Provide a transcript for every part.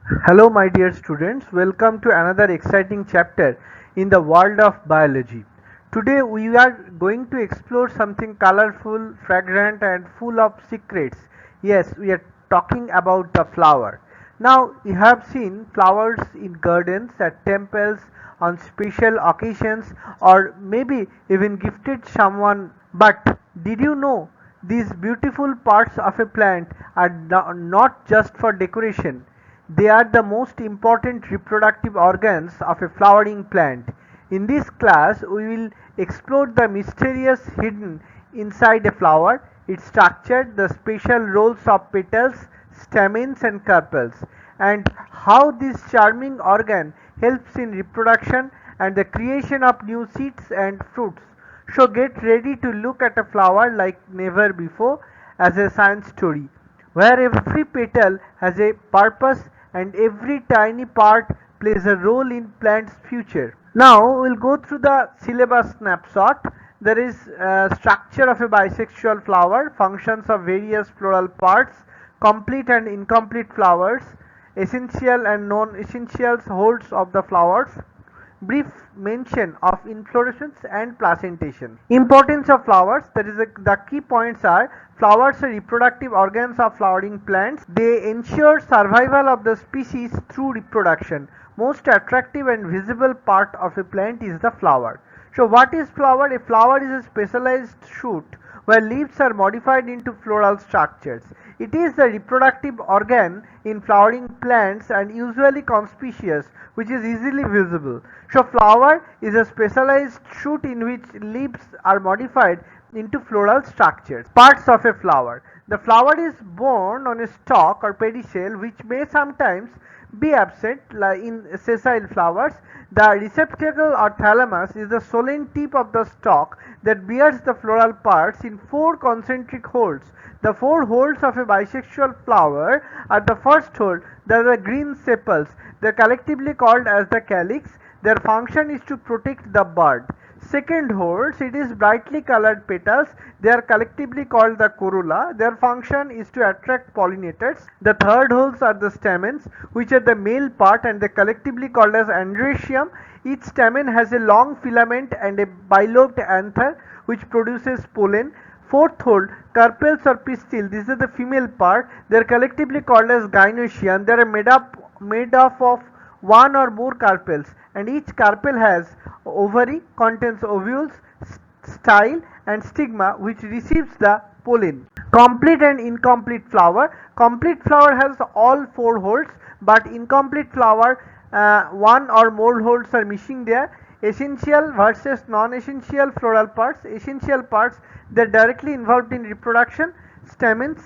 Hello, my dear students. Welcome to another exciting chapter in the world of biology. Today, we are going to explore something colorful, fragrant, and full of secrets. Yes, we are talking about the flower. Now, you have seen flowers in gardens, at temples, on special occasions, or maybe even gifted someone. But did you know these beautiful parts of a plant are not just for decoration? They are the most important reproductive organs of a flowering plant. In this class, we will explore the mysterious hidden inside a flower, its structure, the special roles of petals, stamens, and carpels, and how this charming organ helps in reproduction and the creation of new seeds and fruits. So get ready to look at a flower like never before as a science story, where every petal has a purpose and every tiny part plays a role in plant's future. Now we'll go through the syllabus snapshot. There is structure of a bisexual flower, functions of various floral parts, complete and incomplete flowers, essential and non-essential whorls of the flowers, brief mention of inflorescence and placentation. Importance of flowers, the key points are: flowers are reproductive organs of flowering plants. They ensure survival of the species through reproduction. Most attractive and visible part of a plant is the flower. So what is flower? A flower is a specialized shoot where leaves are modified into floral structures. It is the reproductive organ in flowering plants and usually conspicuous, which is easily visible. So flower is a specialized shoot in which leaves are modified into floral structures. Parts of a flower. The flower is borne on a stalk or pedicel, which may sometimes be absent like in sessile flowers. The receptacle or thalamus is the solen tip of the stalk that bears the floral parts in four concentric holes. The four holes of a bisexual flower are: the first hole, they are the green sepals. They are collectively called as the calyx. Their function is to protect the bud. Second holes, it is brightly colored petals. They are collectively called the corolla. Their function is to attract pollinators. The third holes are the stamens, which are the male part, and they collectively called as androecium. Each stamen has a long filament and a bilobed anther which produces pollen. Fourth hole, carpels or pistil. This is the female part. They are collectively called as gynoecium. They are made up of one or more carpels, and each carpel has ovary, contains ovules, style, and stigma which receives the pollen. Complete and incomplete flower. Complete flower has all four holes, but incomplete flower, one or more holes are missing there. Essential versus non-essential floral parts. Essential parts, they are directly involved in reproduction. Stamens,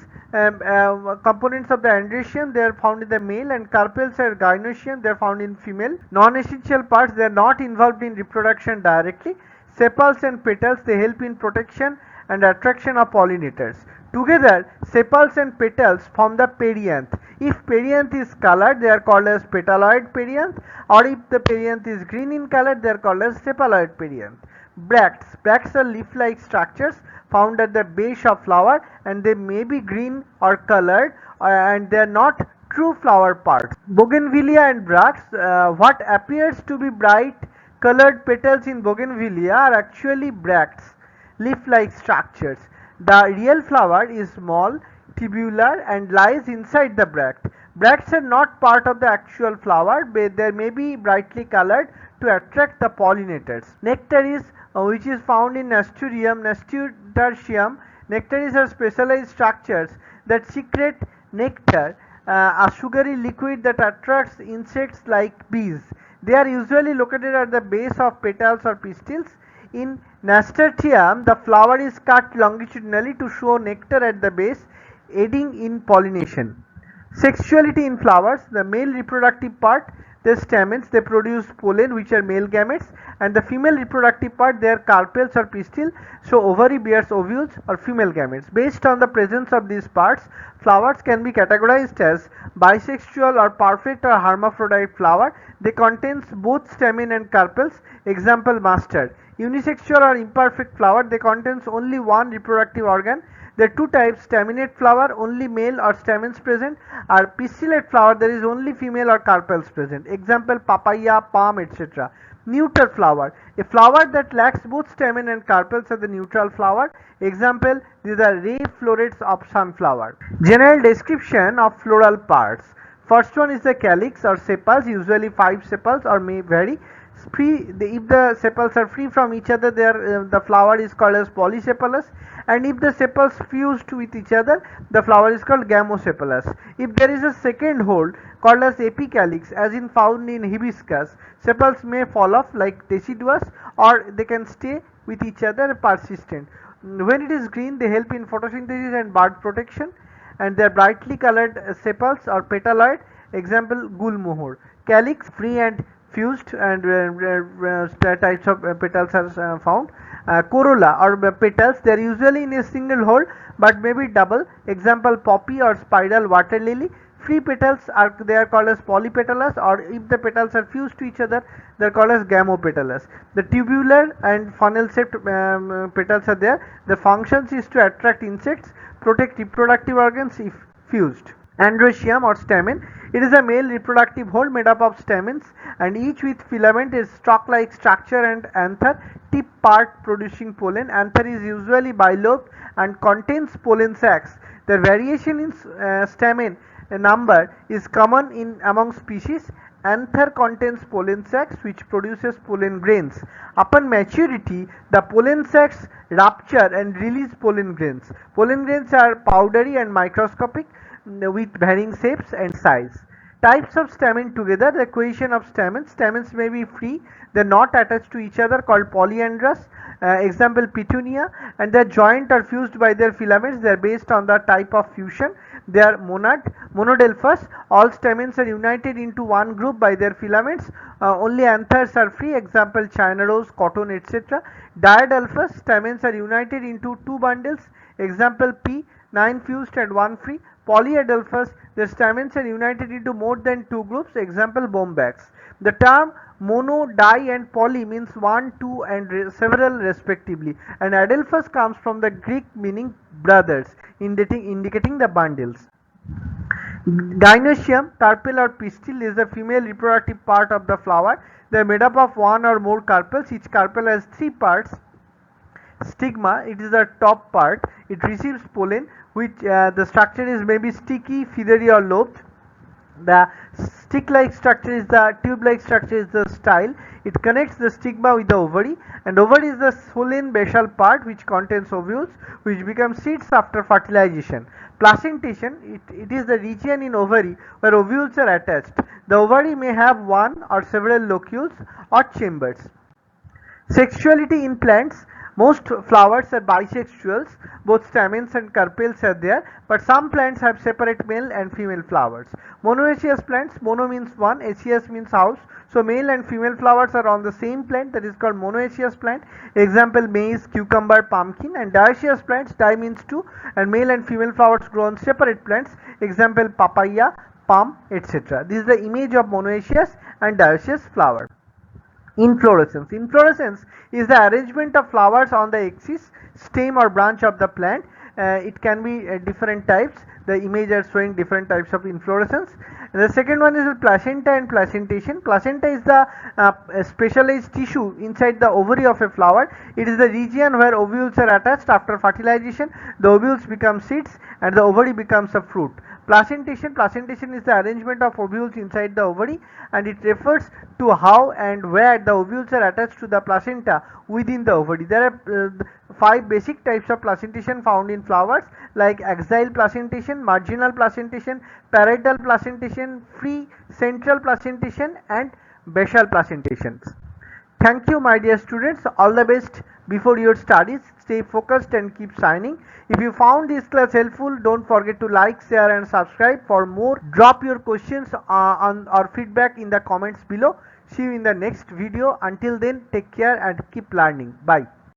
components of the androecium, they are found in the male, and carpels are gynoecium, they are found in female. Non-essential parts, they are not involved in reproduction directly. Sepals and petals, they help in protection and attraction of pollinators. Together, sepals and petals form the perianth. If perianth is colored, they are called as petaloid perianth, or if the perianth is green in color, they are called as sepaloid perianth. Bracts. Bracts are leaf-like structures found at the base of flower, and they may be green or colored, and they are not true flower parts. Bougainvillea and bracts. What appears to be bright colored petals in bougainvillea are actually bracts, leaf-like structures. The real flower is small, tubular, and lies inside the bract. Bracts are not part of the actual flower, but they may be brightly colored to attract the pollinators. Nectaries, which is found in nasturtium, nasturtium. Nectaries are specialized structures that secrete nectar, a sugary liquid that attracts insects like bees. They are usually located at the base of petals or pistils. In nasturtium, the flower is cut longitudinally to show nectar at the base, aiding in pollination. Sexuality in flowers. The male reproductive part, the stamens, they produce pollen which are male gametes, and the female reproductive part, they are carpels or pistil, so ovary bears ovules or female gametes. Based on the presence of these parts, flowers can be categorized as bisexual or perfect or hermaphrodite flower. They contains both stamen and carpels. Example, mustard. Unisexual or imperfect flower, they contains only one reproductive organ. There are two types: staminate flower, only male or stamens present, or pistillate flower, there is only female or carpels present. Example: papaya, palm, etc. Neuter flower, a flower that lacks both stamen and carpels are the neutral flower. Example: these are ray florets of sunflower. General description of floral parts. First one is the calyx or sepals, usually 5 sepals or may vary. If the sepals are free from each other, the flower is called as polysepalous, and if the sepals fused with each other, the flower is called gamosepalous. If there is a second hole called as epicalyx, as in found in hibiscus, sepals may fall off like deciduous, or they can stay with each other persistent. When it is green, they help in photosynthesis and bird protection, and they are brightly colored sepals or petaloid. Example: gulmohur. Calyx, free and fused, and types of petals are found. Corolla or petals, they are usually in a single hole but may be double. Example: poppy or spiral water lily. Free petals are called as polypetalous, or if the petals are fused to each other, they are called as gamopetalous. The tubular and funnel shaped petals are there. The functions is to attract insects, protect reproductive organs if fused. Androecium or stamen, it is a male reproductive hole made up of stamens, and each with filament, is stalk-like structure, and anther, tip part producing pollen. Anther is usually bilobed and contains pollen sacs. The variation in stamen number is common among species. Anther contains pollen sacs which produces pollen grains. Upon maturity, the pollen sacs rupture and release pollen grains. Pollen grains are powdery and microscopic with varying shapes and size. Types of stamen together, the cohesion of stamens. Stamens may be free, they are not attached to each other, called polyandrous. Example: petunia. And they are joined or fused by their filaments. They are based on the type of fusion. They are monodelphous. All stamens are united into one group by their filaments. Only anthers are free. Example: China rose, cotton, etc. Diadelphous, stamens are united into two bundles. Example: pea, 9 fused and 1 free. Polyadelphous, the stamens are united into more than two groups. Example: bombax. The term mono, di and poly means 1, 2 and several respectively, and adelphous comes from the Greek meaning brothers, indicating the bundles. Gynoecium, carpel or pistil, is the female reproductive part of the flower. They are made up of one or more carpels. Each carpel has 3 parts. Stigma, it is the top part. It receives pollen, which the structure is maybe sticky, feathery or lobed. The stick-like structure is the tube-like structure is the style. It connects the stigma with the ovary, and ovary is the swollen basal part which contains ovules, which become seeds after fertilization. Placentation, it is the region in ovary where ovules are attached. The ovary may have one or several locules or chambers. Sexuality in plants. Most flowers are bisexuals, both stamens and carpels are there, but some plants have separate male and female flowers. Monoecious plants, mono means one, aecious means house, so male and female flowers are on the same plant, that is called monoecious plant. Example: maize, cucumber, pumpkin. And dioecious plants, di means two, and male and female flowers grow on separate plants. Example: papaya, palm, etc. This is the image of monoecious and dioecious flower. Inflorescence. Inflorescence is the arrangement of flowers on the axis, stem or branch of the plant. It can be different types. The image are showing different types of inflorescence. The second one is the placenta and placentation. Placenta is the specialized tissue inside the ovary of a flower. It is the region where ovules are attached after fertilization. The ovules become seeds and the ovary becomes a fruit. Placentation is the arrangement of ovules inside the ovary, and it refers to how and where the ovules are attached to the placenta within the ovary. There are 5 basic types of placentation found in flowers, like axial placentation, marginal placentation, parietal placentation, free central placentation, and basal placentations. Thank you, my dear students. All the best before your studies. Stay focused and keep shining. If you found this class helpful, don't forget to like, share and subscribe. For more, drop your questions or feedback in the comments below. See you in the next video. Until then, take care and keep learning. Bye.